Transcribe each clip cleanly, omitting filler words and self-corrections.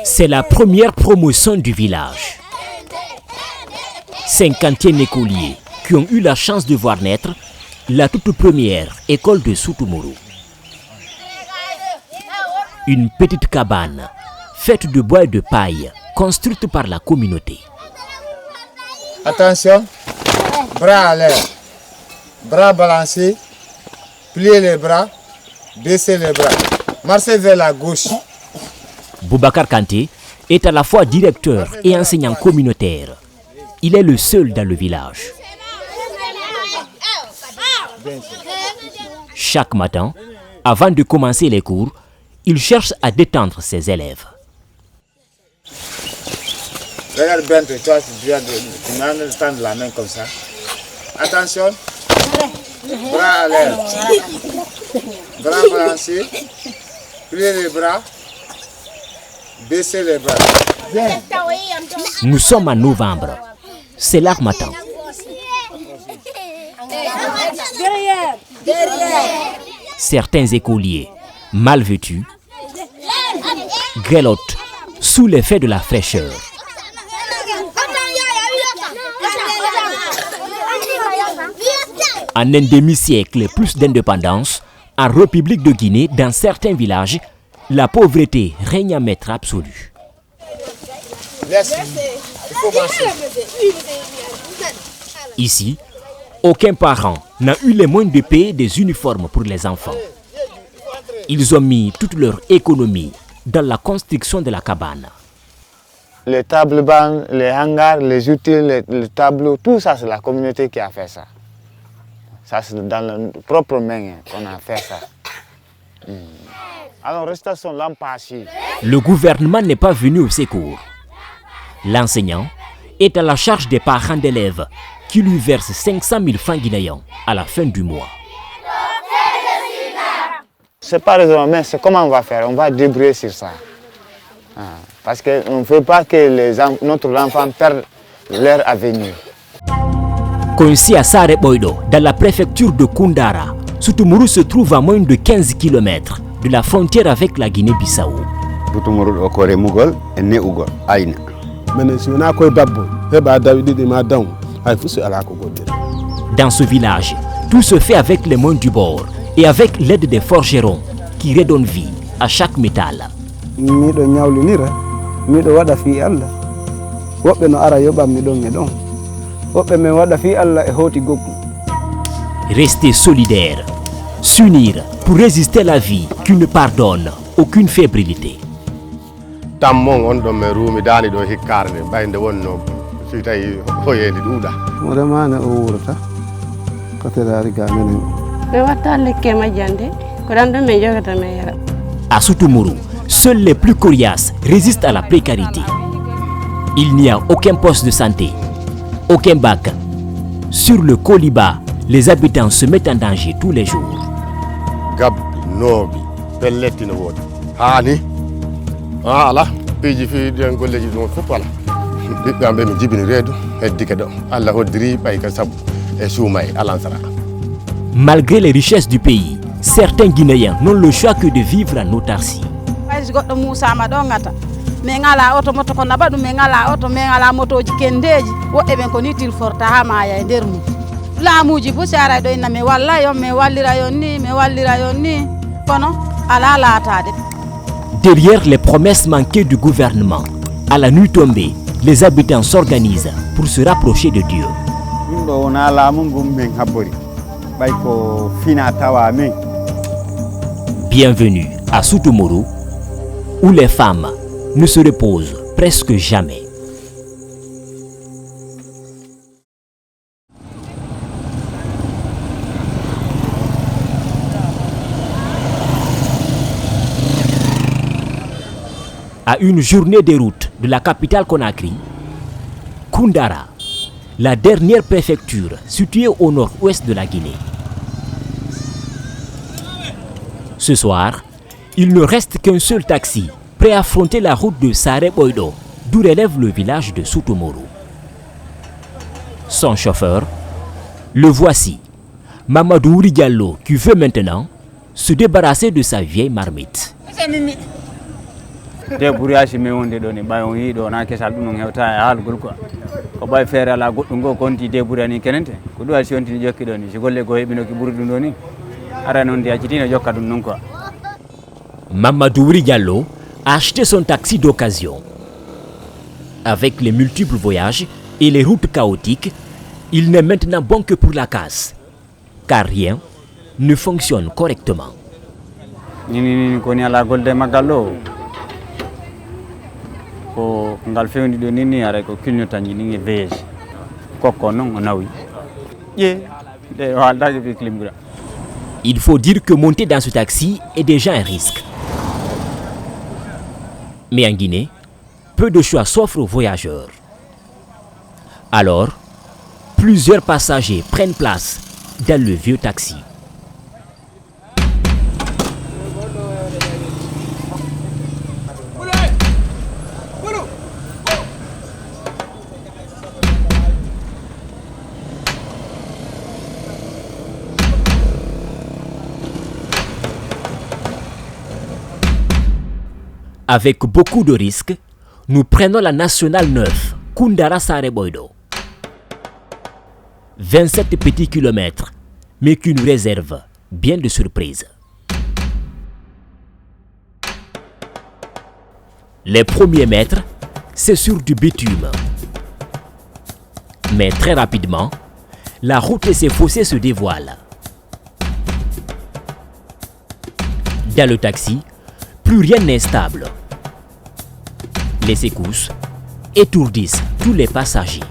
C'est la première promotion du village. 50 écoliers qui ont eu la chance de voir naître la toute première école de Soutoumoro. Une petite cabane faite de bois et de paille construite par la communauté. Attention, bras à l'air, bras balancés, pliez les bras, baissez les bras, marchez vers la gauche. Boubacar Kanté est à la fois directeur et enseignant communautaire. Il est le seul dans le village. Chaque matin, avant de commencer les cours, il cherche à détendre ses élèves. Regarde bien, toi, tu m'as la main comme ça. Attention, bras à l'air, bras balancés, pliez les bras, baissez les bras. Bien. Nous sommes en novembre. C'est l'harmattan. Certains écoliers, mal vêtus, grelottent sous l'effet de la fraîcheur. En un demi-siècle et plus d'indépendance, en République de Guinée, dans certains villages, la pauvreté règne à maître absolu. Ici, aucun parent n'a eu les moyens de payer des uniformes pour les enfants. Ils ont mis toute leur économie dans la construction de la cabane. Les tables bancs, les hangars, les outils, les tableaux, tout ça, c'est la communauté qui a fait ça. Ça, c'est dans leurs propres mains qu'on a fait ça. Alors, restation l'empathie. Le gouvernement n'est pas venu au secours. L'enseignant est à la charge des parents d'élèves qui lui versent 500 000 francs guinéens à la fin du mois. C'est pas raisonnable, mais c'est comment on va faire. On va débrouiller sur ça. Parce qu'on ne veut pas que notre enfant perde leur avenir. Coincé à Sare Boido, dans la préfecture de Koundara, Soutoumoro se trouve à moins de 15 km de la frontière avec la Guinée-Bissau. Dans ce village, tout se fait avec les moyens du bord et avec l'aide des forgerons qui redonnent vie à chaque métal. Rester solidaire, s'unir pour résister à la vie qui ne pardonne aucune fébrilité. À Soutoumoro, seuls les plus coriaces résistent à la précarité. Il n'y a aucun poste de santé, aucun bac. Sur le Koliba, les habitants se mettent en danger tous les jours. Malgré les richesses du pays, certains Guinéens n'ont le choix que de vivre en autarcie. Derrière les promesses manquées du gouvernement, à la nuit tombée, les habitants s'organisent pour se rapprocher de Dieu. Bienvenue à Soutoumoro, où les femmes ne se reposent presque jamais. À une journée de route de la capitale Conakry, Koundara, la dernière préfecture située au nord-ouest de la Guinée. Ce soir, Il ne reste qu'un seul taxi, prêt à affronter la route de Sare Boido, d'où relève le village de Soutomoro. Son chauffeur, le voici, Mamadou Diallo, qui veut maintenant se débarrasser de sa vieille marmite. Mamadou Diallo a acheté son taxi d'occasion. Avec les multiples voyages et les routes chaotiques, il n'est maintenant bon que pour la casse, car rien ne fonctionne correctement. Il faut dire que monter dans ce taxi est déjà un risque. Mais en Guinée, peu de choix s'offrent aux voyageurs. Alors, plusieurs passagers prennent place dans le vieux taxi. Avec beaucoup de risques, nous prenons la nationale 9, Koundara Sare Boido. 27 petits kilomètres, mais qui nous réserve bien de surprises. Les premiers mètres, c'est sur du bitume. Mais très rapidement, la route et ses fossés se dévoilent. Dans le taxi, plus rien n'est stable. Les secousses étourdissent tous les passagers.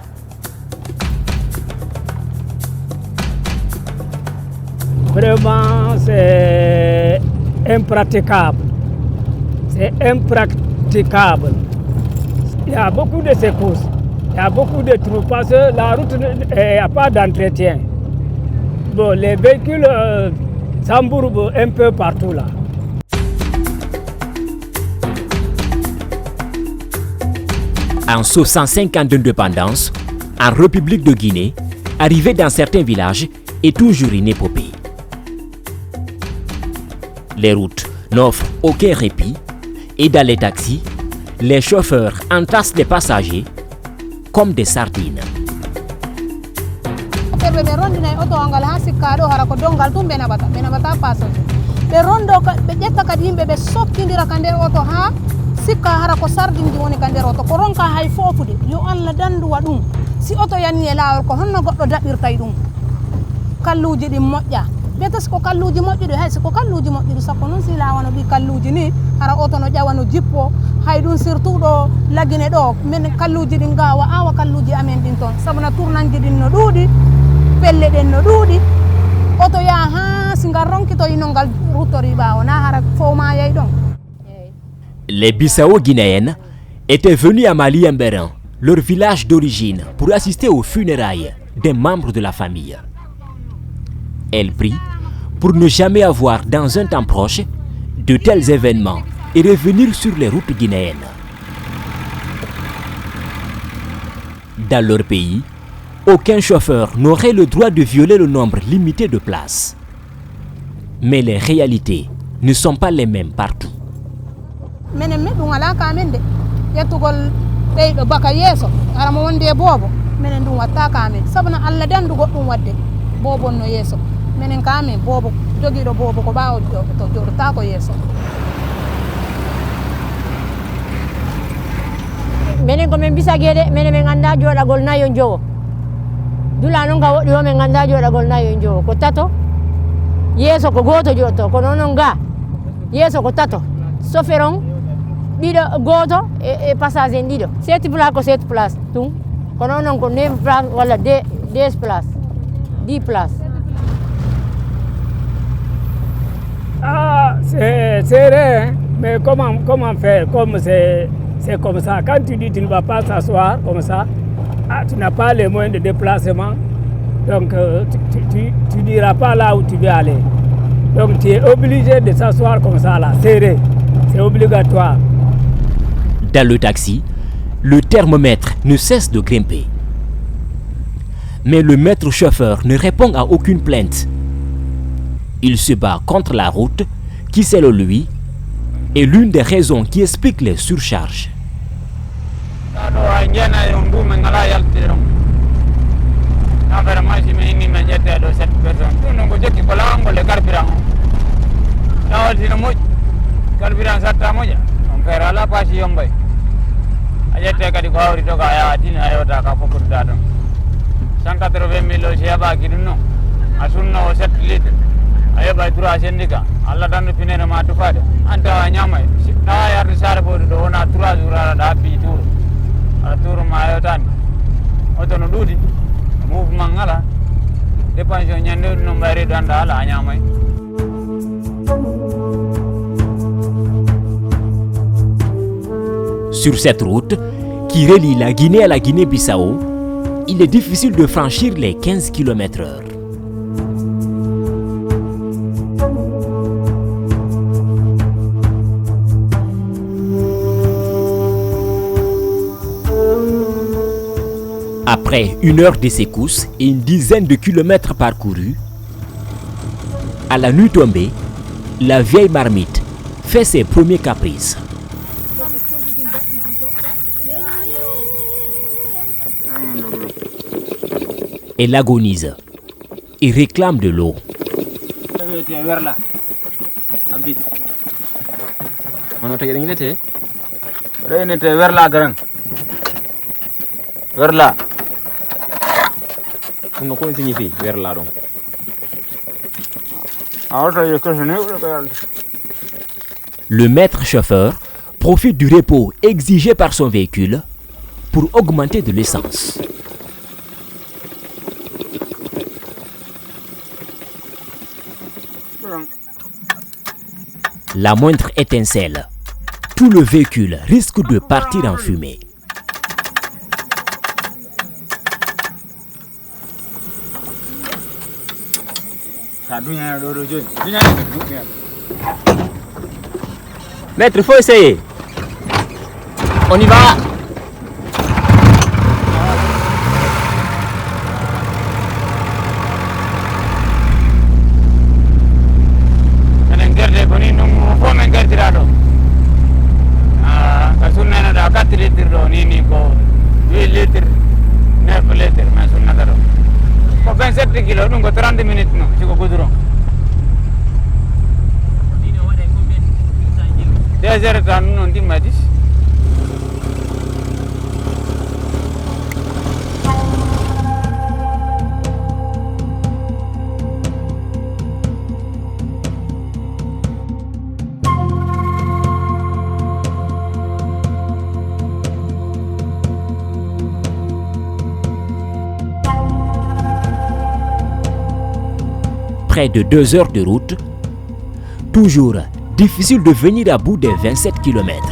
Vraiment, c'est impraticable. C'est impraticable. Il y a beaucoup de secousses. Il y a beaucoup de trous parce que la route n'a pas d'entretien. Bon, les véhicules s'embourbent un peu partout là. En 65 ans d'indépendance, en République de Guinée, arriver dans certains villages est toujours une épopée. Les routes n'offrent aucun répit et dans les taxis, les chauffeurs entassent les passagers comme des sardines. Sikka hara ko sardinji woni ka nder oto ko ronka hay fofude yo Allah danduwa ɗum si oto yanni e lawol ko honno goɗɗo daɓirtay ɗum kalluji ɗin moƴƴa ɓeta siko kalluji moƴƴuɗi hay siko kalluji moƴƴuɗi sakko noon si lawano ɓi kalluji ni hara oto no ƴawa no jippo hay ɗum surtout ɗo lagine ɗo min kalluji ɗin gawa awa kalluji amen ɗin toon saabu no tournanji ɗin no ɗuuɗi pelle ɗen no ɗuuɗi oto yaha ha si ngal ronkitoyi no ngal ruttori ɓawo na hara fo ma yey ɗon. Les Bissau-Guinéennes étaient venues à Mali-Mbérin, leur village d'origine, pour assister aux funérailles des membres de la famille. Elles prient pour ne jamais avoir dans un temps proche de tels événements et revenir sur les routes guinéennes. Dans leur pays, aucun chauffeur n'aurait le droit de violer le nombre limité de places. Mais les réalités ne sont pas les mêmes partout. Menen mi ɗum ala kamen de yettugol ɓeyɗo baka yeeso ara mo wonde boobo minen ɗum watta kamen sabuna Allah dandu goɗɗum wadde boobon no yeeso minen kamen boobo jogiiɗo boobo ko ɓawo to joɗota ko yeeso. Minen komin bisagueɗe minen min ganda joɗagol nayo jowo dula noon ga woɗɗi o min ganda joɗagol nayo jowo ko tato yeeso ko goto joɗoto kono noon ga yeeso ko tato soferon ɗiɗo goto e passage en ɗiɗo 7 place ko 7 place tum kono noon ko 9 place walla 10 place 10 place. Ah, c'est vrai, mais comment faire comme c'est comme ça. Quand tu dis que tu ne vas pas s'asseoir comme ça, tu n'as pas les moyens de déplacement, donc tu ne diras pas là où tu veux aller. Donc tu es obligé de s'asseoir comme ça là, serré. C'est obligatoire. Dans le taxi, le thermomètre ne cesse de grimper. Mais le maître chauffeur ne répond à aucune plainte. Il se bat contre la route qui, selon lui, est l'une des raisons qui explique les surcharges. ayo bay tura sendika alla tan pinere ma tufade anta nyama na yar sare bodu do na tura zura da bi tur ala tur ma ayo tan oto no dudi move mangala depansion nyande no mbare danda ala nyama. Sur cette route qui relie la Guinée à la Guinée-Bissau, il est difficile de franchir les 15 km/h. Après 1 heure de secousses et une dizaine de kilomètres parcourus, à la nuit tombée, la vieille marmite fait ses premiers caprices. Elle agonise et réclame de l'eau. Le maître chauffeur profite du repos exigé par son véhicule pour augmenter de l'essence. La moindre étincelle, tout le véhicule risque de partir en fumée. Maître, il faut essayer. On y va. Près de 2 heures de route, toujours difficile de venir à bout des 27 km.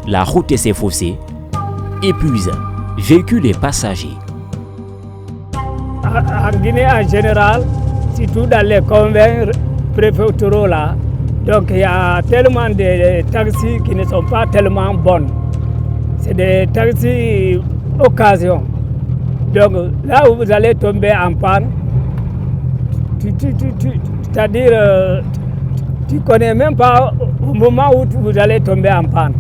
La route et ses fossés épuisent véhicules et passagers. En Guinée en général, surtout dans les convents préfectoraux là, donc il y a tellement de taxis qui ne sont pas tellement bonnes. C'est des taxis occasion. Donc là où vous allez tomber en panne, c'est-à-dire tu ne connais même pas au moment où vous allez tomber en panne.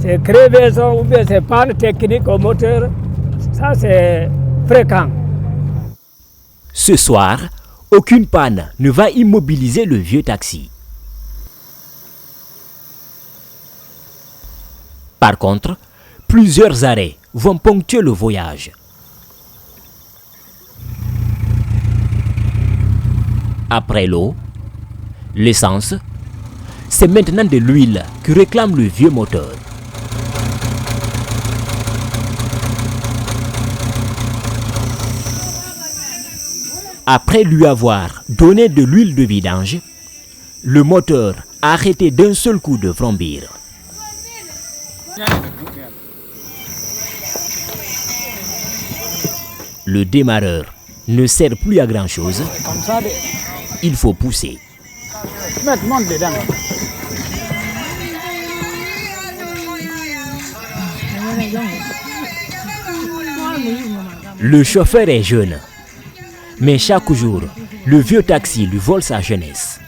C'est crevaison ou bien c'est panne technique au moteur, ça c'est fréquent. Ce soir, aucune panne ne va immobiliser le vieux taxi. Par contre, plusieurs arrêts vont ponctuer le voyage. Après l'eau, l'essence, c'est maintenant de l'huile que réclame le vieux moteur. Après lui avoir donné de l'huile de vidange, le moteur a arrêté d'un seul coup de vrombir. Le démarreur ne sert plus à grand chose, Comme ça, il faut pousser. monte dedans. Le chauffeur est jeune, mais chaque jour, le vieux taxi lui vole sa jeunesse.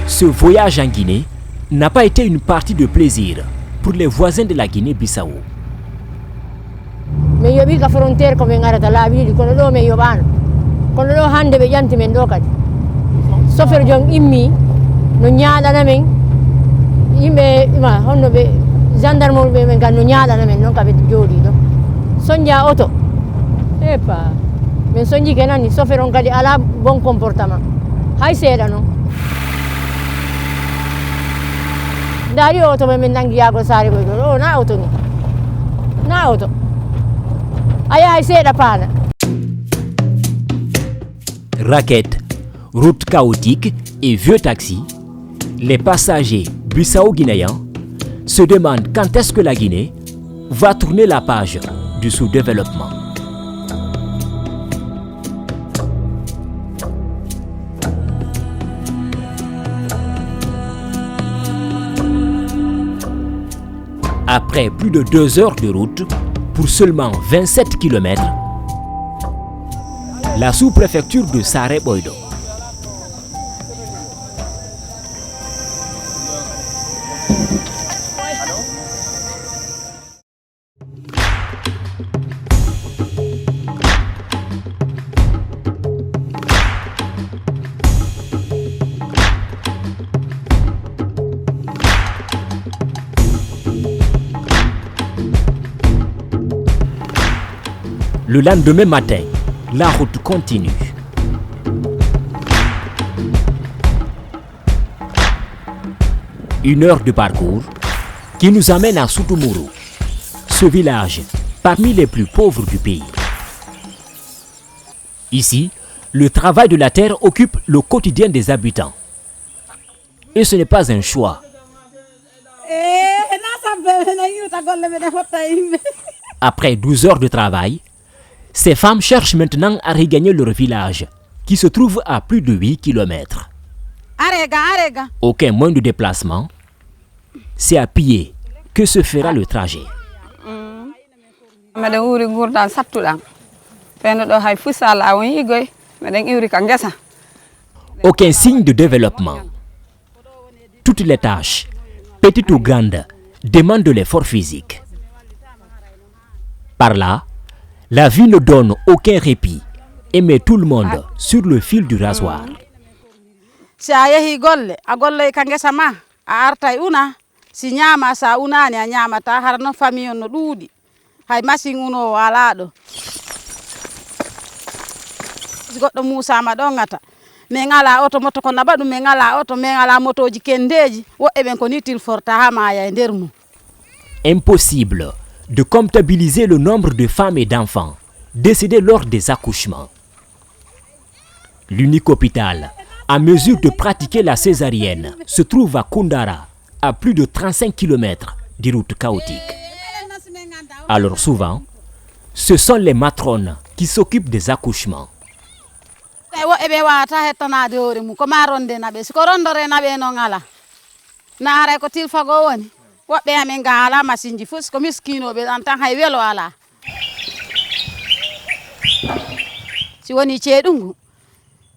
Ce voyage en Guinée n'a pas été une partie de plaisir pour les voisins de la Guinée-Bissau. mi yoɓi ka frontiére komin arata laaɓiɗi kono ɗo min yoɓano kono ɗo hande ɓe ƴanti men ɗo kadi chauffeur jom immi no ñaaɗana men yimɓe ima honno ɓe gendarme ɓe men kadi no ñaaɗana men noon kaɓe jooɗi ɗo soñdia auto epa min soñji ke nanni chauffeur on kadi ala bon comportement hay seeɗa noon ndaari o auto men nangi yago saare koy ɗo o na auto ni na auto aya seeɗa paana. Raquettes, routes chaotiques et vieux taxis, les passagers bissau-guinéens se demandent quand est-ce que la Guinée va tourner la page du sous-développement. Après plus de 2 heures de route pour seulement 27 km, la sous-préfecture de Saré Boydo. Le lendemain matin, la route continue. Une heure de parcours qui nous amène à Soutoumuru, ce village parmi les plus pauvres du pays. Ici, le travail de la terre occupe le quotidien des habitants. Et ce n'est pas un choix. Après 12 heures de travail, ces femmes cherchent maintenant à regagner leur village, qui se trouve à plus de 8 km. Aucun moyen de déplacement, c'est à pied que se fera le trajet. Aucun signe de développement. Toutes les tâches, petites ou grandes, demandent de l'effort physique. Par là, la vie ne donne aucun répit et met tout le monde sur le fil du rasoir. Si a yehi golle a golle ka ngesa ma a artay una si ñaama sa unani a ñaamata har no famille on no ɗuuɗi hay machine uno wala ɗo si goɗɗo musama ɗo ngata min ala auto moto ko naɓa ɗum min ala auto min ala motoji kendeji woɓɓe ɓen ko ni tilforta ha maya e nder mum. Impossible de comptabiliser le nombre de femmes et d'enfants décédés lors des accouchements. L'unique hôpital à mesure de pratiquer la césarienne se trouve à Koundara, à plus de 35 km des routes chaotiques. Alors souvent, ce sont les matrones qui s'occupent des accouchements.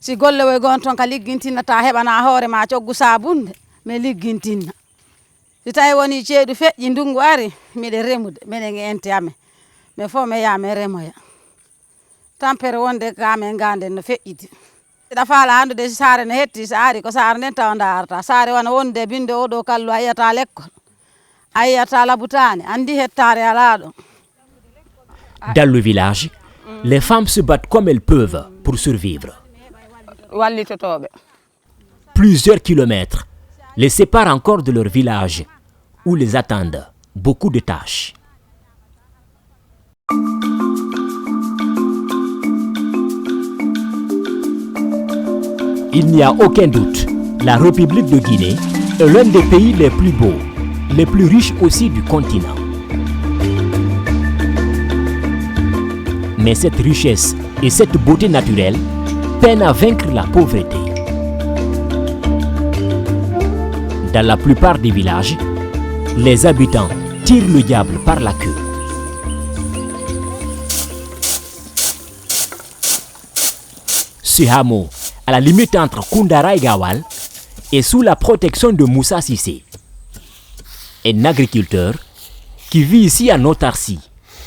Si golle way gon ton ka liggintinna ta heɓana hoore ma coggu sabunde mi liggintinna si tawi woni ceeɗu feƴƴi ndungu ari miɗe remude minen e ente amen mais fof mi yaha mi remoya tampere wonde ka amen ganden no feƴƴiti ɗa faala andude saare ne hetti so ari ko saare nden taw darata saare wona wonde binde oɗo kallu a yiyata l'école a yiyata labutani andi hettare ala ɗo. Dans le village, les femmes se battent comme elles peuvent pour survivre. Plusieurs kilomètres les séparent encore de leur village où les attendent beaucoup de tâches. Il n'y a aucun doute La République de Guinée est l'un des pays les plus beaux, les plus riches aussi du continent. Mais cette richesse et cette beauté naturelle peinent à vaincre la pauvreté. Dans la plupart des villages, les habitants tirent le diable par la queue. Ce hameau, à la limite entre Koundara et Gawal, est sous la protection de Moussa Sissé, un agriculteur qui vit ici en autarcie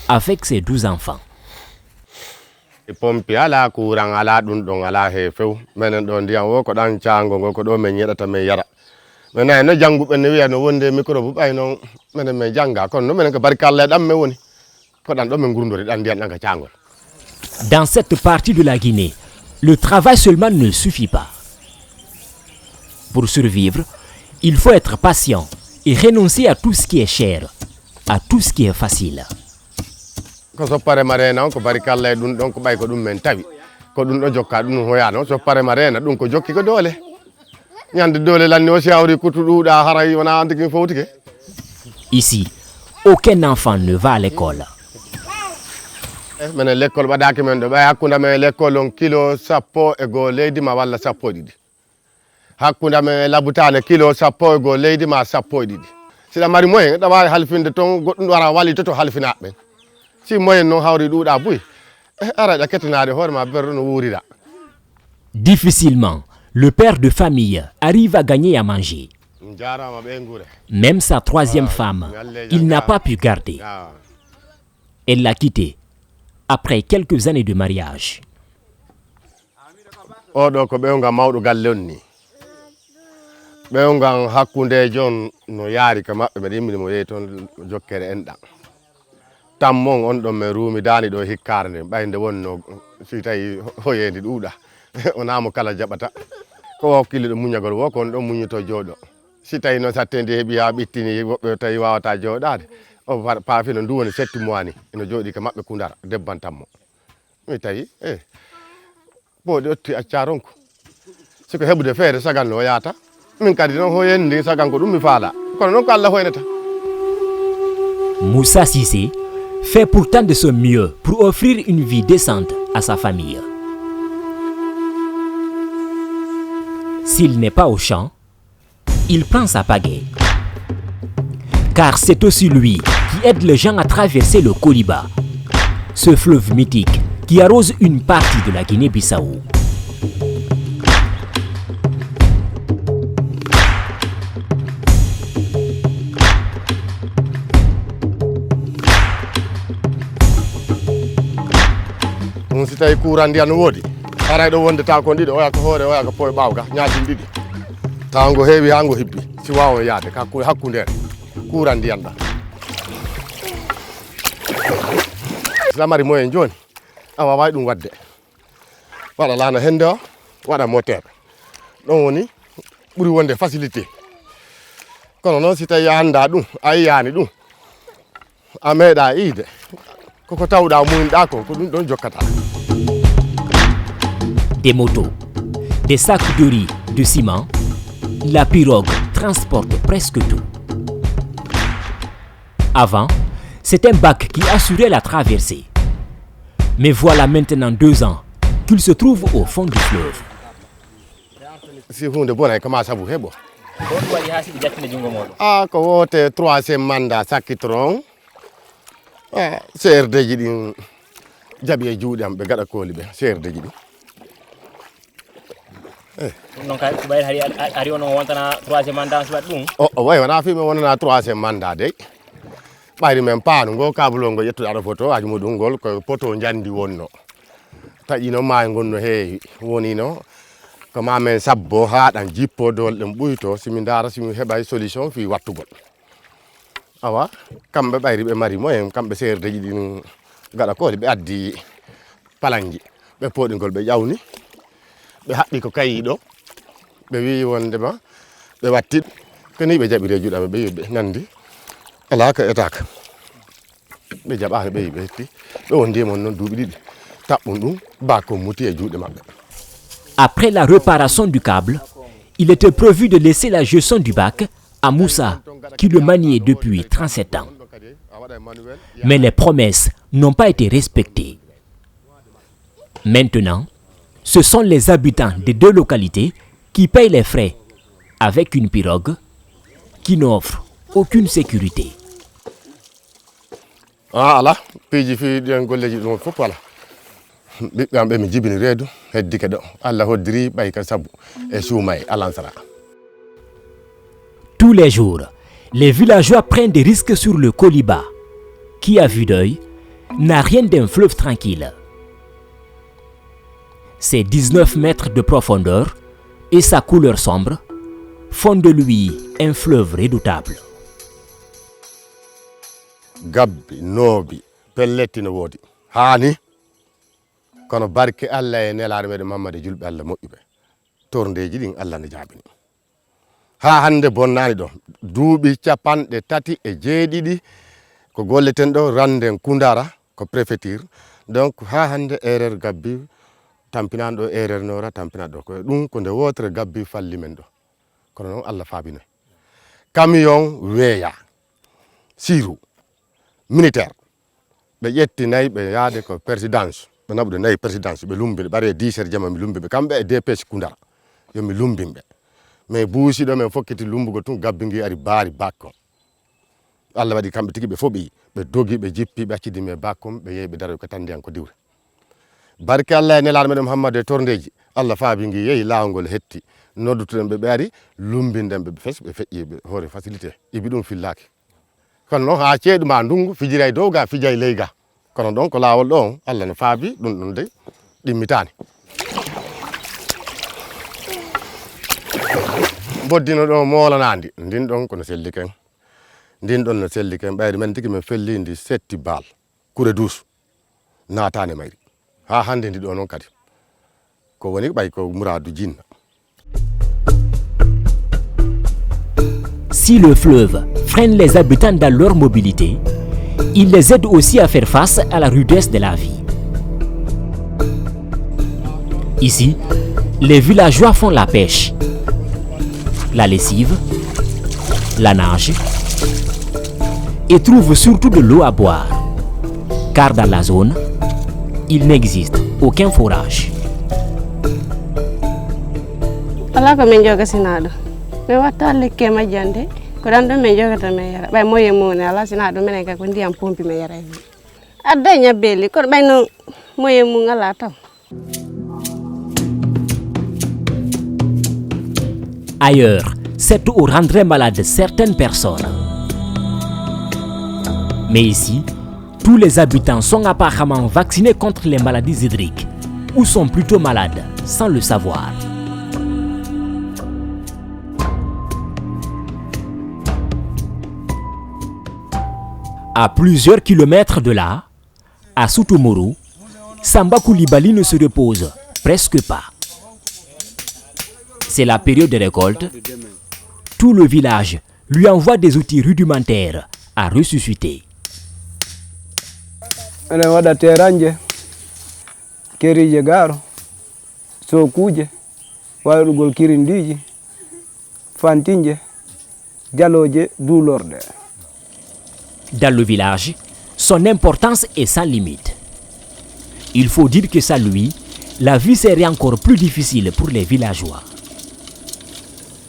avec ses 12 enfants. Pompi ala kurang ala dun dong ala hefew menen don diam wo ko dan chango go ko do men yedata men yara menen no jangu ben wi no wonde micro bu bay no menen me janga kon no menen ko barkalle dam me woni ko dan do men gurndori dan dian dan chango. Dans cette partie de la Guinée, le travail seulement ne suffit pas. Pour survivre, il faut être patient et renoncer à tout ce qui est cher, à tout ce qui est facile. Ko so pare marena ko barkalle dun don ko bay ko dum men tawi ko dun do jokka dun hoyano so pare marena dun ko jokki ko dole nyande dole lanni o siawri kutu duda haray wona andiki fawtike. Ici, aucun enfant ne va à l'école. Menen l'école badaki men do bay hakunda men l'école on kilo sappo e go leydi ma walla sappo didi hakunda men labutane kilo sappo e go leydi ma sappo didi sila mari moyen da wawi halfinde ton goddum wara wali to halfina ben si moyen non hawri duda buy ara da ketinade horma berdo no wurida. Difficilement, le père de famille arrive à gagner à manger. Même sa troisième femme, il n'a pas pu garder. Elle l'a quitté après quelques années de mariage. Odo ko bewnga mawdo gallonni bewnga hakkunde jon no yaari ka mabbe be yimmi mo yeton jokkere endan tammon on do me ruumi dani do hikkarde baynde wonno si tawi hoyendi duuda onamo kala jabata ko wakkili do munyagol wo kon do munyito jodo si tawi no sattendi hebi ha bittini wobbe tawi wawata jodade o paafi no duwoni 7 mois ni eno jodi ka mabbe kundara debban tammo mi tawi bo do ti accaronko siko hebude feere sagal no yaata min kadi non hoyendi sagal ko dum mi faala kono non ko Allah hoynata. Moussa Sissé fait pourtant de son mieux pour offrir une vie décente à sa famille. S'il n'est pas au champ, il prend sa pagaie. Car c'est aussi lui qui aide les gens à traverser le Koliba, ce fleuve mythique qui arrose une partie de la Guinée-Bissau. Si tawi courant ndiyan woodi haray ɗo wonde ta ko ɗiɗo oya ko hoore oya ko poye ɓawga ñaatin ɗiɗi taw ngo heewi ha ngo hibbi si wawa yaade hakkunde courant ndiyan ɗa lamari moyen joni a wawawi ɗum wadde waɗa laana hende o waɗa moteur ɗon woni ɓuuri wonde facilité kono noon si tawi a anda ɗum a yiyani ɗum a meeɗa iide koko tawɗa muyinɗa ko ɗum ɗon jokkata. Des motos, des sacs de riz, de ciment, la pirogue transporte presque tout. Avant, c'est un bac qui assurait la traversée. Mais voilà maintenant 2 ans qu'il se trouve au fond du fleuve. Si hunde bona kama sabu hebo ko wote 3e mandat sakkitron CRD ji din jabi e juuɗe am be gada kooli be CRD ji din non kay ko bay hari on wontana 3e mandat so dum o way wana fi me wonana 3e mandat de bayri men paanu go kabulo go yettu ada photo aji mudum gol ko poto jandi wonno taƴino ma gonno heewi woni no ko ma men sabbo haadan jippo dol dem buyto simi dara simi hebay solution fi wattugol awa kambe bayri be mari moyen kambe CRD ji din gada ko be addi palangi be podingol be jawni be habbi ko kayido be wi wonde ma be watti kani be jabire juudabe be yibbe nandi ala ka etak be jaba be yibbe ti be wonde mon non duubi didi tabbun dum ba ko muti e juude mabbe. Après la réparation du câble, il était prévu de laisser la gestion du bac à Moussa, qui le maniait depuis 37 ans. Mais les promesses n'ont pas été respectées. Maintenant, ce sont les habitants des deux localités qui payent les frais avec une pirogue qui n'offre aucune sécurité. Ala piji fi den golleji ɗum fof wala ɓiɓɓe am ɓe mi jibini reedu heddike ɗo Allah hoddiri ɓay ka sabu e suuma e alansara. Tous les jours, les villageois prennent des risques sur le Koliba, qui à vue d'œil n'a rien d'un fleuve tranquille. Ses 19 mètres de profondeur et sa couleur sombre font de lui un fleuve redoutable. Gabbi noobi pelletti no woodi haani kono barke Allah e nelaare meɗen Mamadou julɓe Allah moƴƴuɓe torndeji ɗin Allah ne jaabini ha hande bonnani ɗo duuɓi capanɗe 37 ko golleten ɗo randen Koundara ko préfecture donc ha hande erreur gabbi tampinani ɗo erreur nora tampinani ɗo ko ɗum ko nde wotere gabbi falli men ɗo kono noon Allah faabinoy camion weeya siru militaire ɓe ƴetti nayi ɓe yaade ko présidence ɓe naɓude nayi présidence ɓe lumbi ɓe ɓare 10 heures jamma mi lumbi ɓe kamɓe e DPS Koundara yomi lumbimɓe mais buusi ɗo men fokkiti lumbugo tun gabbi ngi ari baari bakko Allah waɗi kamɓe tigi ɓe foɓi ɓe dogi ɓe jippi ɓe accidi me bakkom ɓe yehi ɓe daroy ko tan ndiyan ko diwre barke Allah e nelaɗo meɗen Muhammadu e torndeji Allah faabi ngi yehi laawol ngol hetti noddutuɗen ɓe ari lumbinden ɓe fes ɓe feƴƴi ɓe hoore facilité ibi ɗum fillaki kono noon ha ceeɗu ma ndungu fijira e dow ga fija e ley ga kono ɗon ko laawol ɗo on Allah no faabi ɗum ɗon de ɗimmitani boddino ɗo moolanandi ndin ɗon kono selli ken ndin ɗon no selli ken ɓayde men tigi min fellindi 7 bal kure douce naatani mayri ha hande ndi ɗo noon kadi ko woni ɓay ko Mouradou Djinna. Si le fleuve freine les habitants dans leur mobilité, il les aide aussi à faire face à la rudesse de la vie. Ici, les villageois font la pêche, la lessive, la nage et trouvent surtout de l'eau à boire, car dans la zone, il n'existe aucun forage. Ala ko min joga sinado mi watta lekke majjande ko dan do min jogata me yara bay moye mone ala sinado menen ka ko ndiyam pompi me yara adda nyabeli ko bay no moye mu ngala taw. Ailleurs, cette eau rendrait malade certaines personnes. Mais ici, tous les habitants sont apparemment vaccinés contre les maladies hydriques ou sont plutôt malades sans le savoir. À plusieurs kilomètres de là, à Soutoumoro, Samba Coulibaly ne se repose presque pas. C'est la période de récolte. Tout le village lui envoie des outils rudimentaires à ressusciter. Ene waɗa teranje kerije gaaro sokuje waɗugol kirindiji fantinje jaloje duulorde. Dans le village, son importance est sans limite. Il faut dire que sans lui, la vie serait encore plus difficile pour les villageois.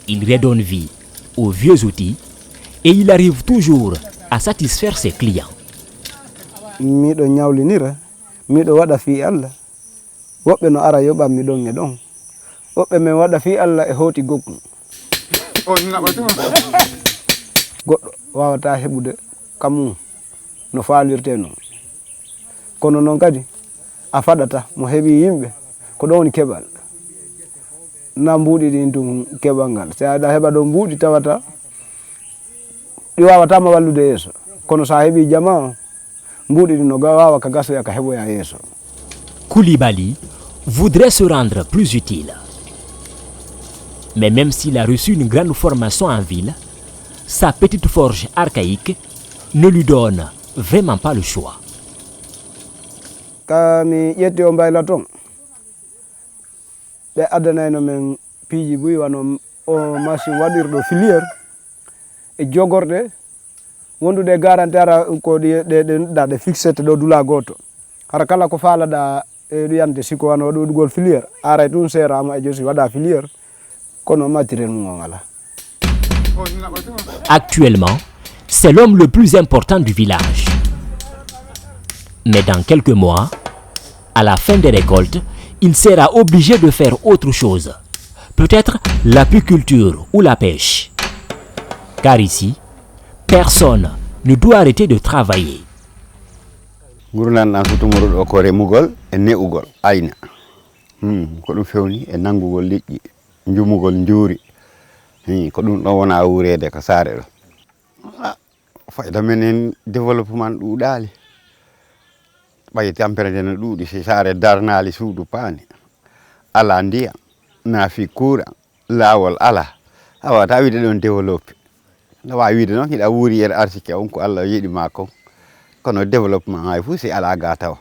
Il redonne vie aux vieux outils et il arrive toujours à satisfaire ses clients. Miɗo ñawlinira miɗo waɗa fi Allah woɓɓe no ara yoɓam mi ɗon e ɗon woɓɓe men waɗa fi Allah e hoti gokkun goɗɗo wawata heɓude kamum no falirte noon kono noon kadi a faɗata mo heeɓi yimɓe ko ɗon woni keɓal na mbuuɗi ɗin tum keɓal ngal so aɗa heɓa ɗo mbuuɗi tawata ɗi wawatama wallude yeeso kono sa heeɓi jama Coulibaly voudrait se rendre plus utile. Mais même s'il a reçu une grande formation en ville, sa petite forge archaïque ne lui donne vraiment pas le choix. Kami yetti o mbayla ton ɓe addanayno men piiji buy wano o machine waɗirɗo filiére e jogorɗe wondude garanti ara ko ɗe fixete ɗo dula goto hara kala ko faalaɗa e ɗo yande siko wan waɗo ɗugol filiére aray tun serama e josi waɗa filiére kono matériel mum ala. Actuellement, c'est l'homme le plus important du village. Mais dans quelques mois, à la fin des récoltes, il sera obligé de faire autre chose. Peut-être l'apiculture ou la pêche. Car ici, personne ne doit arrêter de travailler. Gurnan sutumuru ɗo ko remugol e ne'ugol ayna ko ɗum fewni e nangugol liƴƴi njumugol njuuri ko ɗum ɗon wona wuurede ko saare ɗo fayda men développement ɗuuɗaali ɓayi tampere nde no ɗuuɗi si saare darnaali suudu paani ala ndiyam naafi courant laawol ala a wawata wiide ɗon développé no wawi wiide noon hiɗa wuuri ene arsike on ko Allah yiɗi ma kon kono développement hay fuu si ala ga tawa.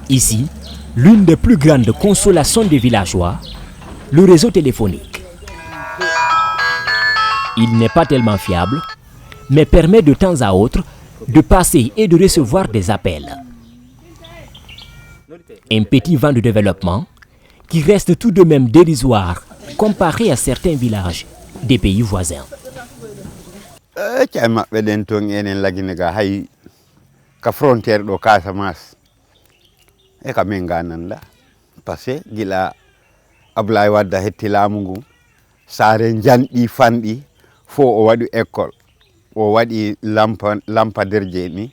Ici, l'une des plus grandes consolations des villageois, le réseau téléphonique. Il n'est pas tellement fiable, mais permet de temps à autre de passer et de recevoir des appels. Un petit vent de développement qui reste tout de même dérisoire comparé à certains villages des pays voisins. Ka frontière ɗo Casamance e ka min gananda par ce que gila Ablaye Wadda hetti laamu ngu saare janɗi fanɗi fo o waɗi école o waɗi lampaderje ni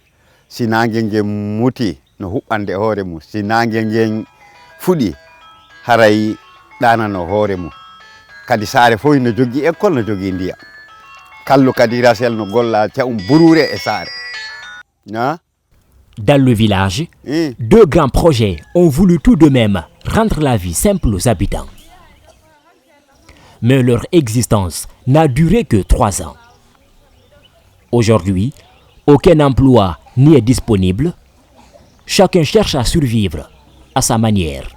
si nangue nge muti no huɓɓande hoore mum si nangue ngen fuɗi haray ɗanano hoore mum kadi saare fof no jogui école no jogui ndiyam kallu kadi rasel no golla cawum burure e saare na. Dans le village, deux grands projets ont voulu tout de même rendre la vie simple aux habitants. Mais leur existence n'a duré que 3 ans. Aujourd'hui, aucun emploi n'y est disponible. Chacun cherche à survivre à sa manière.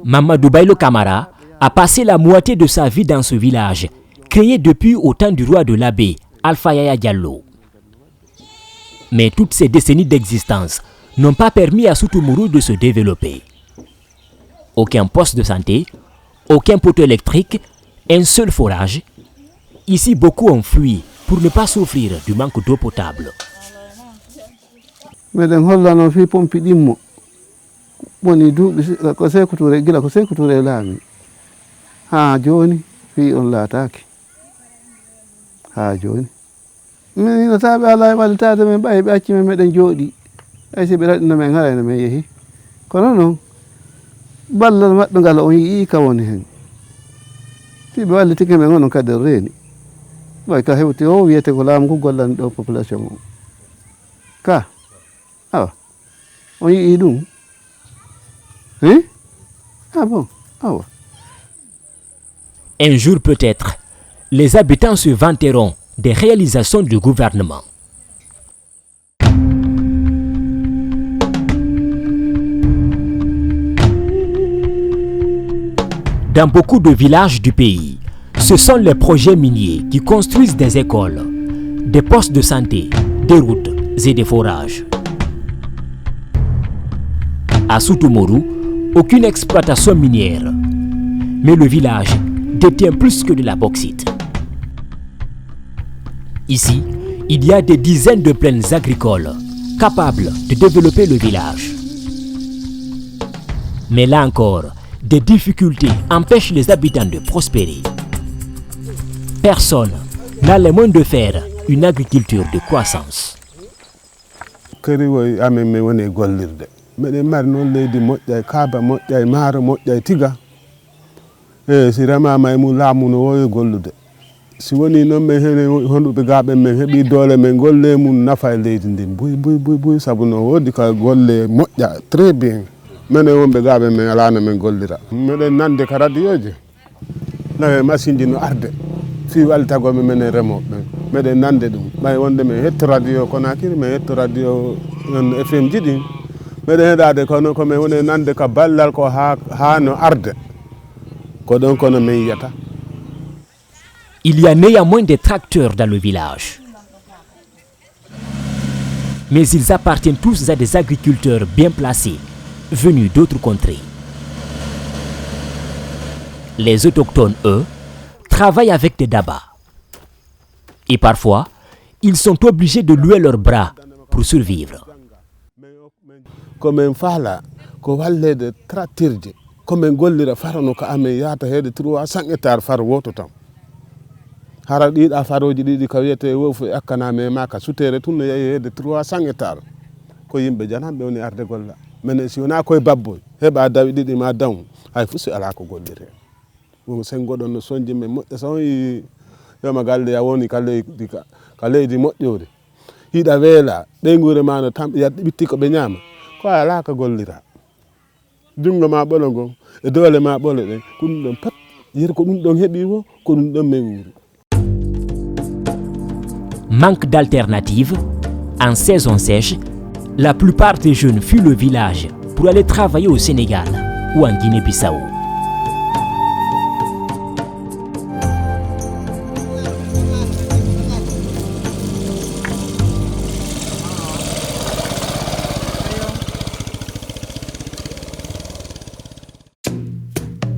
Mamadou Baylo Camara a passé la moitié de sa vie dans ce village, créé depuis au temps du roi de l'abbé, Alpha Yaya Diallo. Mais toutes ces décennies d'existence n'ont pas permis à Soutoumuru de se développer. Aucun poste de santé, aucun poteau électrique, un seul forage. Ici, beaucoup ont fui pour ne pas souffrir du manque d'eau potable. Meɗen hollano fi pompi ɗimmo woni duuɓi ko Sékou Touré gila ko Sékou Touré laami ha joni fi on laataki ha joni min ino taɓe ala e wallitade men ɓayi ɓe acci men meɗen jooɗi hay si ɓe raɗino men harayno men yeehi kono noon ballal maɓɓe ngal on yii ka woni hen si ɓe wallitike men onon kadi reeni ɓay ka hewti o wiyete ko laamu ngu gollani ɗo population o ka ah, on y est. Hein? Ah bon? Ah ouais. Un jour peut-être, les habitants se vanteront des réalisations du gouvernement. Dans beaucoup de villages du pays, ce sont les projets miniers qui construisent des écoles, des postes de santé, des routes et des forages. À Soutoumuru, aucune exploitation minière. Mais le village détient plus que de la bauxite. Ici, il y a des dizaines de plaines agricoles capables de développer le village. Mais là encore, des difficultés empêchent les habitants de prospérer. Personne n'a les moyens de faire une agriculture de croissance. Meɗen mari noon leydi moƴƴay kaaba moƴƴay maaro moƴƴay tiga e si remama e mum laamu no wowi gollude si woni noon men hen honɗuɓe gaaɓen men heeɓi doole men golle mum nafa e leydi ndin buy saabu no woodi ka golle moƴƴa très bien minen wonɓe gaaɓen men alano men gollira meɗen nande ka radio ji nawe machine ji no arde fi wallitagoɓe menen remoɓe ɓen meɗen nande ɗum ɓay wonde mi hetto radio Konakiri mi hetto radio FM jiɗi meɗen heɗade kono komin woni nande ka ballal ko ha no arde ko ɗon kono min yiyata. Il y a néanmoins des tracteurs dans le village. Mais ils appartiennent tous à des agriculteurs bien placés, venus d'autres contrées. Les autochtones, eux, travaillent avec des dabas. Et parfois, ils sont obligés de louer leurs bras pour survivre. Komin faala ko wallede tractirje komin gollira farano ko amen yata heede 300 hectares far woto tan hara ɗiɗa faroji ɗiɗi ka wiyete wofu ekkaname ma ka sutere tun no yeehi heede 300 hectares ko yimɓe jananɓe woni arde golla minen si wona koye babboy heɓa dawi ɗiɗi ma daw hay fusi ala ko gollire ɗum sen goɗon no soñji men moƴƴa so yi yoma galle ya woni ka leydi moƴƴode hiɗa weela ɗeygure ma no tam ɓitti ko ɓe ñaama ko ala ko gollira jungo ma ɓolo ngon e doole ma ɓolo ɗen ko ɗum ɗon pat yeri ko ɗum ɗon heeɓi wo ko ɗum ɗon men wuri. Manque d'alternatives, en saison sèche, la plupart des jeunes fuient le village pour aller travailler au Sénégal ou en Guinée-Bissau.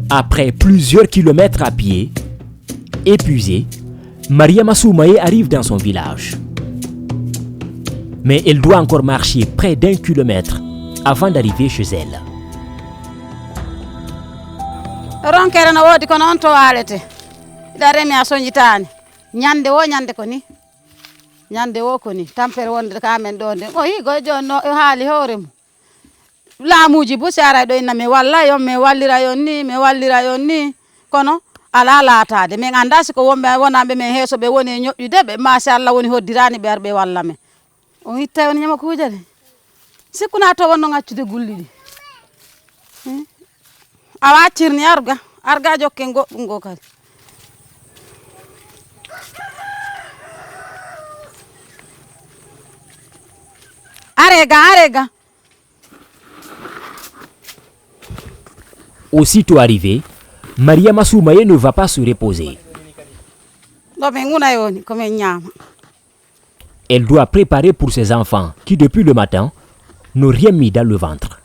Après plusieurs kilomètres à pied, épuisée, Mariama Soumaye arrive dans son village. Mais elle doit encore marcher près d'1 kilomètre avant d'arriver chez elle. Ronkere no wodi ko non to walete. Da remi a soñitani. Nyande ko ni. Nyande wo ko ni. Tampere wonde ka men do de. O higo jonno e haali hoore mu. Laamuji bu sara do inna me walla yo me wallira yo ni kono ala laatade min anda siko wonbe wonabe men heso be woni ñoƴƴude be machallah woni hoddirani be arbe walla men o hitta woni nyama kujade sikuna to wonno ngaccude gullidi awa cirni arga jokke goɗɗum go kadi arega Aussitôt arrivée, Mariama Soumaye ne va pas se reposer. Elle doit préparer pour ses enfants qui, depuis le matin, n'ont rien mis dans le ventre.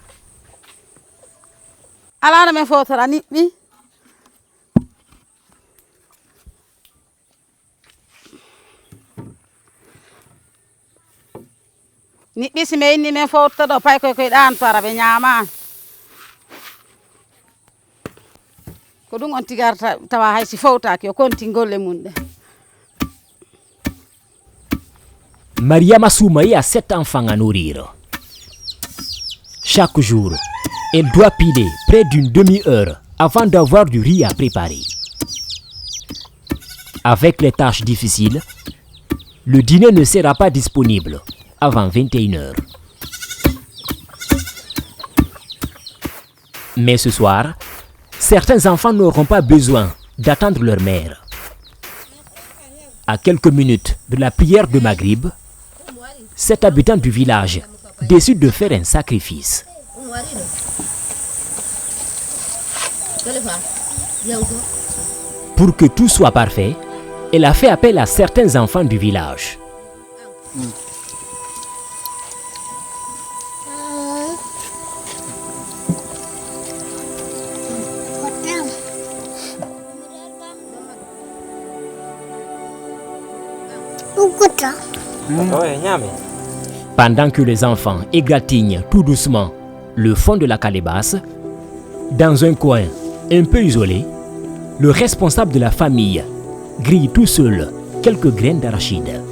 Ko ɗum on tigarta tawa hay si fawtaki yo konti golle mum ɗe. Mariama Soumaye a 7 enfants à nourrir. Chaque jour, elle doit piler près d'une demi-heure avant d'avoir du riz à préparer. Avec les tâches difficiles, le dîner ne sera pas disponible avant 21h. Mais ce soir, certains enfants n'auront pas besoin d'attendre leur mère. À quelques minutes de la prière de Maghrib, cet habitant du village décide de faire un sacrifice. Pour que tout soit parfait, elle a fait appel à certains enfants du village. Pendant que les enfants égratignent tout doucement le fond de la calebasse, dans un coin un peu isolé, le responsable de la famille grille tout seul quelques graines d'arachide.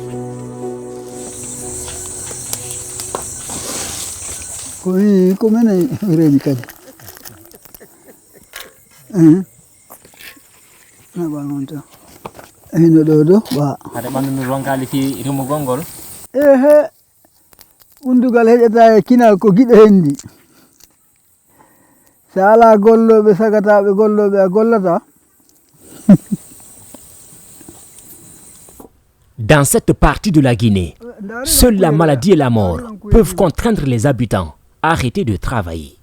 Undugal heƴata e kinal ko giɗo hendi so ala golloɓe sagataɓe golloɓe a gollata. Dans cette partie de la Guinée, seule la maladie et la mort peuvent contraindre les habitants à arrêter de travailler.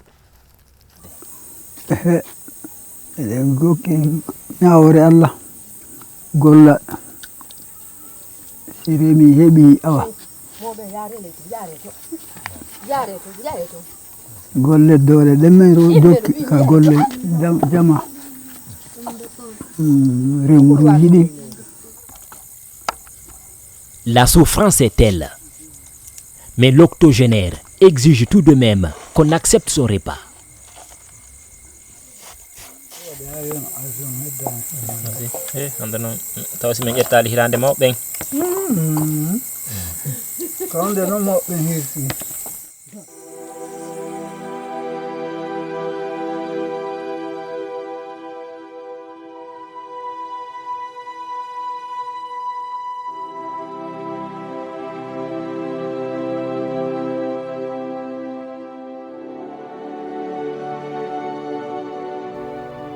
golle doole ɗemmen dokki ka golle jama remuruji ɗi. La souffrance est telle, mais l'octogénaire exige tout de même qu'on accepte son repas.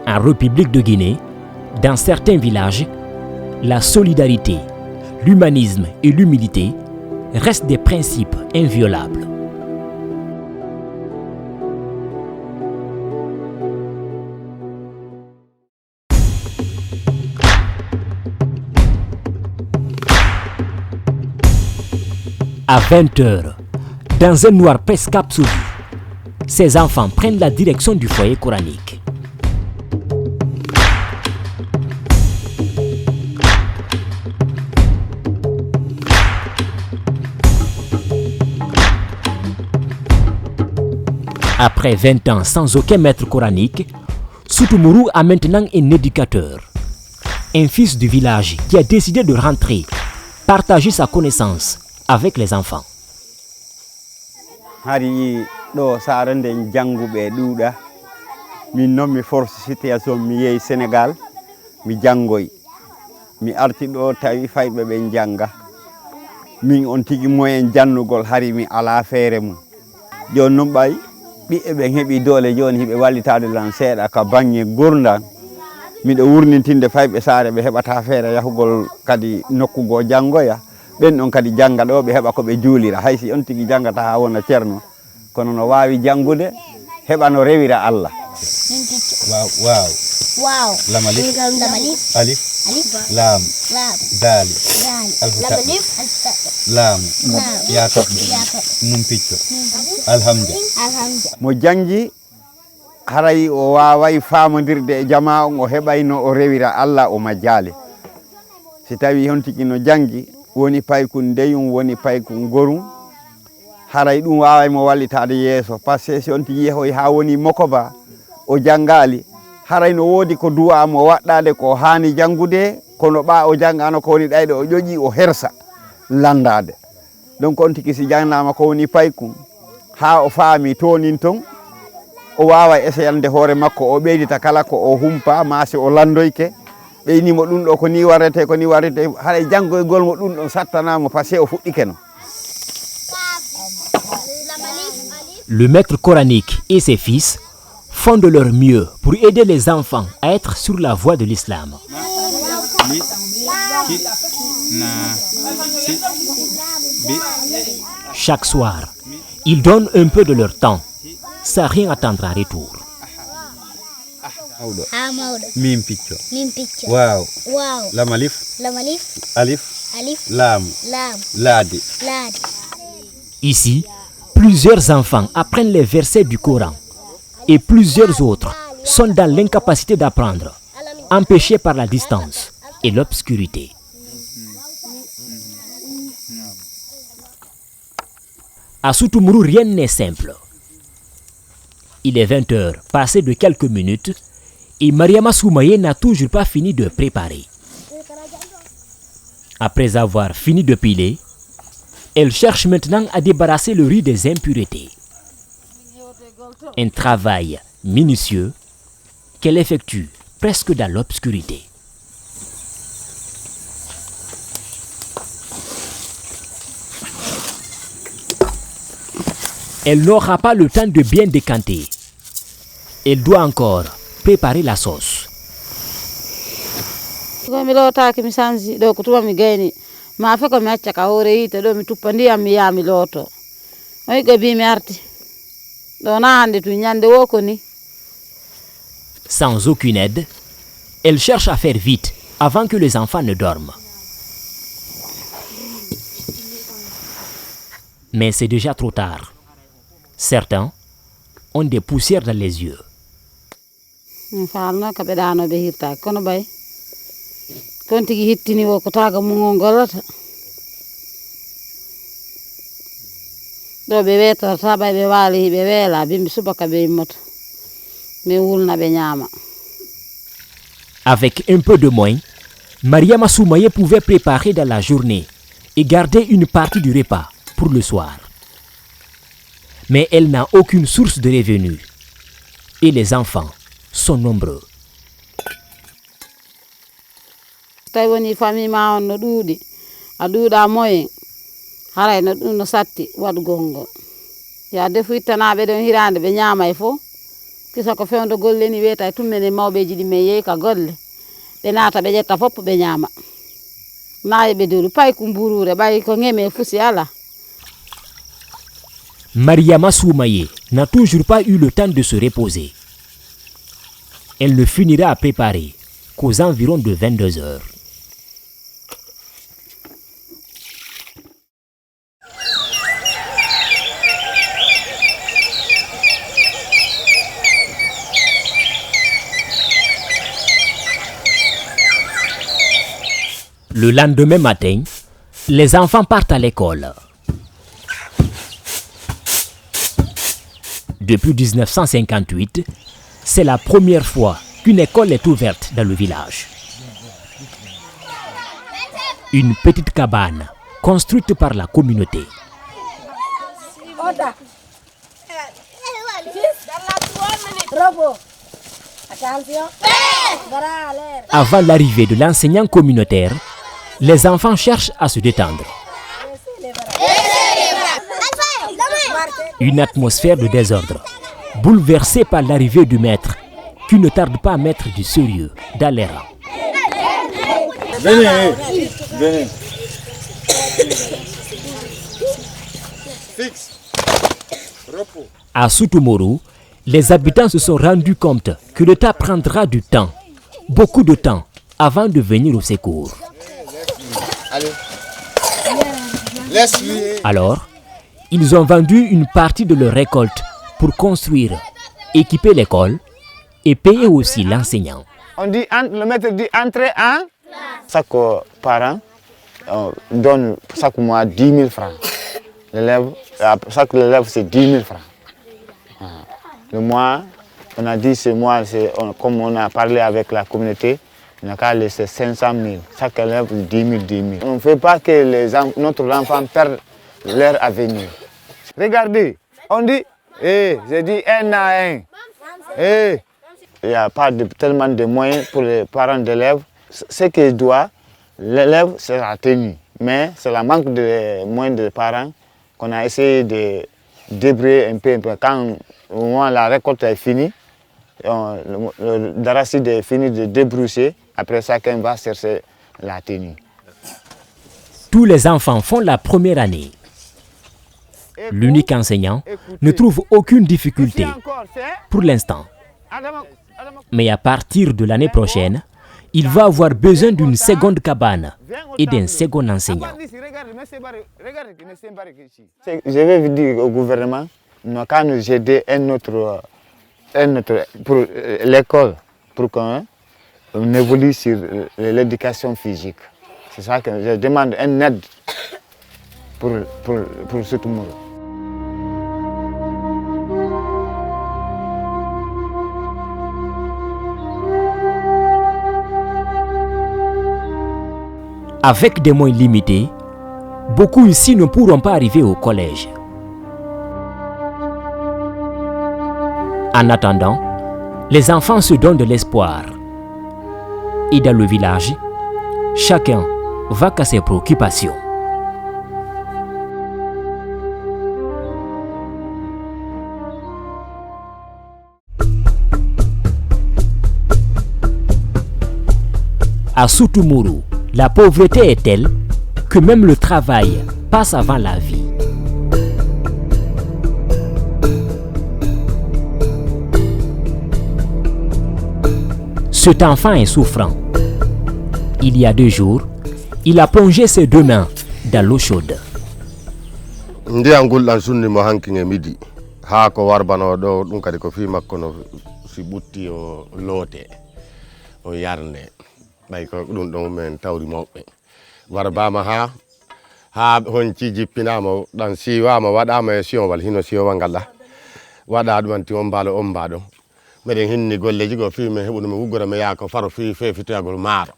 En République de Guinée, dans certains villages, la solidarité, l'humanisme et l'humilité restent des principes inviolables. À 20h, dans un noir presque absolu, ces enfants prennent la direction du foyer coranique. Après 20 ans sans aucun maître coranique, Soutoumorou a maintenant un éducateur, un fils du village qui a décidé de rentrer, partager sa connaissance avec les enfants. Hari do sarande jangube duuda min non mi force situation mi yeyi Sénégal mi jangoy mi arti do tawi faybe be janga min on tigi moyen jannugol hari mi ala feere mum jon non bay ɓiɓɓe ɓe heɓi doole joni hiɓe wallitade lan seeɗa ka bange gurdam miɗo wurnintinde fayɓe saare ɓe heɓata feere yahugol kadi nokkugo janggoya ɓen ɗon kadi janga ɗo ɓe heɓa ko ɓe juulira haysi on tigi jangata ha wona ceerno kono no wawi jangude heɓa no rewira Allah. Wow. Lamalif. Alif. Lam. Dali. Alif. Lam. Yatok. Num picco. Alhamdulillah. Mo jangi haray o waway famodirde e jama on o heɓayno o rewira Allah o majjale. Si tawi hon tigi no jangi woni paykun deyum woni paykun gorum haray ɗum waway mo wallitade yeeso par ce que si on tigi yehoy ha woni mokoba o jangali haray no wodi ko du'a mo waɗɗade ko hani jangude kono ɓa o jangano ko woni ɗayɗo o ƴoƴi o hersa landade donc on tigi si jangnama ko woni paykun ha o faami tonin ton o wawa essayande hoore makko o ɓeydita kala ko o humpa masi o landoyke ɓeynimo ɗum ɗo ko ni warete haray janggoygol mo ɗum ɗon sattanamo par ce que o fuɗɗike no. Le maître coranique et ses fils font de leur mieux pour aider les enfants à être sur la voie de l'islam. Chaque soir, ils donnent un peu de leur temps, sans rien attendre en retour. Mim picco. Wow. Lamalif. Alif. Lam. Ladi. Ici, plusieurs enfants apprennent les versets du Coran et plusieurs autres sont dans l'incapacité d'apprendre, empêchés par la distance et l'obscurité. À Soutoumorou, rien n'est simple. Il est 20h, passé de quelques minutes, et Mariama Soumaye n'a toujours pas fini de préparer. Après avoir fini de piler, elle cherche maintenant à débarrasser le riz des impuretés. Un travail minutieux qu'elle effectue presque dans l'obscurité. Elle n'aura pas le temps de bien décanter. Elle doit encore préparer la sauce. ma fe ko mi acca ka hoore yiite ɗo mi tuppa ndiyam mi yaha mi looto oyi ko bi mi arti ɗo na hande tu ñande wo ko ni. Sans aucune aide, elle cherche à faire vite avant que les enfants ne dorment. Mais c'est déjà trop tard. Certains ont des poussières dans les yeux. mi falno ko ɓeɗanoɓe hirtaki kono ɓay kon tigui hittini wo ko taga mum o gollata ɗo ɓe wetorta ɓay ɓe waali ɓe weela bimbi subaka ɓe immota ɓe wulna ɓe ñaama. Avec un peu de moins, Mariama Soumaye pouvait préparer dans la journée et garder une partie du repas pour le soir. Mais elle n'a aucune source de revenus et les enfants sont nombreux. tawi woni famille ma on no ɗuuɗi a ɗuuɗa moyen haray no ɗum no satti waɗugol ngol ya defu ittanaɓe ɗon hirande ɓe ñaamay fof kisa ko fewdo golle ni wiyata tummene mawɓeji ɗi men yeeyi ka golle ɓe naata ɓe ƴetta fopp ɓe ñaama nayi ɓe dolu pay ko mburure ɓay ko ŋeme fusi ala. Mariama Soumaye n'a toujours pas eu le temps de se reposer. Elle ne finira à préparer qu'aux environs de 22 heures. Le lendemain matin, les enfants partent à l'école. Depuis 1958, c'est la première fois qu'une école est ouverte dans le village. Une petite cabane construite par la communauté. Avant l'arrivée de l'enseignant communautaire, les enfants cherchent à se détendre. Une atmosphère de désordre, bouleversée par l'arrivée du maître, qui ne tarde pas à mettre du sérieux dans les rangs. Venez, venez. Fixe. Repos. À Soutoumoro, les habitants se sont rendus compte que l'État prendra du temps, beaucoup de temps, avant de venir au secours. Allez. Laisse-lui. Alors, ils ont vendu une partie de leur récolte pour construire, équiper l'école et payer aussi l'enseignant. On dit, le maître dit entrer en classe. Chaque parent donne chaque mois 10 000 francs. Chaque élève, c'est 10 000 francs. Le mois, on a dit ce mois, comme on a parlé avec la communauté, on a qu'à laisser 500 000. Chaque élève, 10 000, 10 000. On ne fait pas que notre enfant perde leur avenir. Regardez, on dit, j'ai dit un à un. Il n'y a pas tellement de moyens pour les parents d'élèves. Ce qu'il doit, l'élève sera tenu. Mais c'est la manque de moyens des parents qu'on a essayé de débrouiller un peu. Quand au moins la récolte est finie, l'arachide est fini de débrousser, après chacun va chercher la tenue. Tous les enfants font la première année. L'unique enseignant ne trouve aucune difficulté pour l'instant. Mais à partir de l'année prochaine, il va avoir besoin d'une seconde cabane et d'un second enseignant. Je vais vous dire au gouvernement, nous qu'à nous aider pour l'école, pour qu'on évolue sur l'éducation physique. C'est ça que je demande, une aide pour Soutoumoro. Avec des moyens limités, beaucoup ici ne pourront pas arriver au collège. En attendant, les enfants se donnent de l'espoir. Et dans le village, chacun va qu'à ses préoccupations. À Soutoumoro, la pauvreté est telle que même le travail passe avant la vie. Cet enfant est souffrant. Il y a 2 jours, il a plongé ses 2 mains dans l'eau chaude. Ndiangul an sunni mo hankinge midi ha ko warbano do dum kadi ko fi makko no si butti o lote o yarne bay ko dum do men tawri mawbe warbama ha honci jippinama dan siwama wadama e siowal hino siowal ngalla wada dum anti on bado meden hinni golleji go fi me hebuno me wuggora me ya ko faro fi fefitagol maaro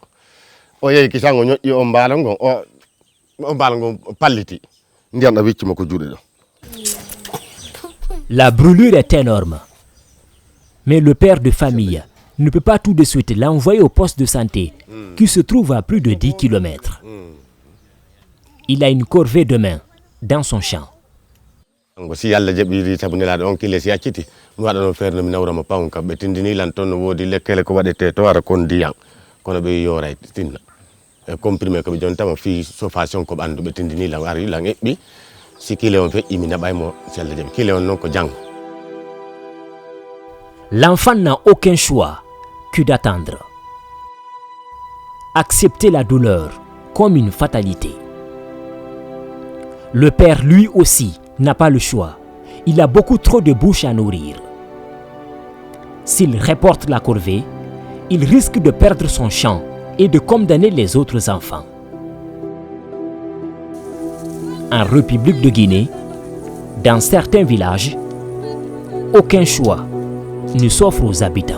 o yeyi kisango nyoddi on balo ngon o balo ngon palliti. La brûlure est énorme. Mais le père de famille ne peut pas tout de suite l'envoyer au poste de santé qui se trouve à plus de 10 km. Il a une corvée de main dans son champ. Si yalla jaɓiri sabunelaɗo on kile si acciti mi waɗa noon feere no mi nawramo pawon kam ɓe tindini lan toon no woodi lekkele ko waɗete to ara kon ndiyan kono ɓe yoray tinna e comprimé ko ɓe jontama fi sofation ko ɓandu ɓe tindini lan ari lan eɓɓi si kile on feƴƴi mi naɓaymo si Allah jaɓi kile on noon ko janggo. L'enfant n'a aucun choix que d'attendre. Accepter la douleur comme une fatalité. Le père, lui aussi, n'a pas le choix. Il a beaucoup trop de bouches à nourrir. S'il reporte la corvée, il risque de perdre son champ et de condamner les autres enfants. En République de Guinée, dans certains villages, aucun choix ne s'offre aux habitants.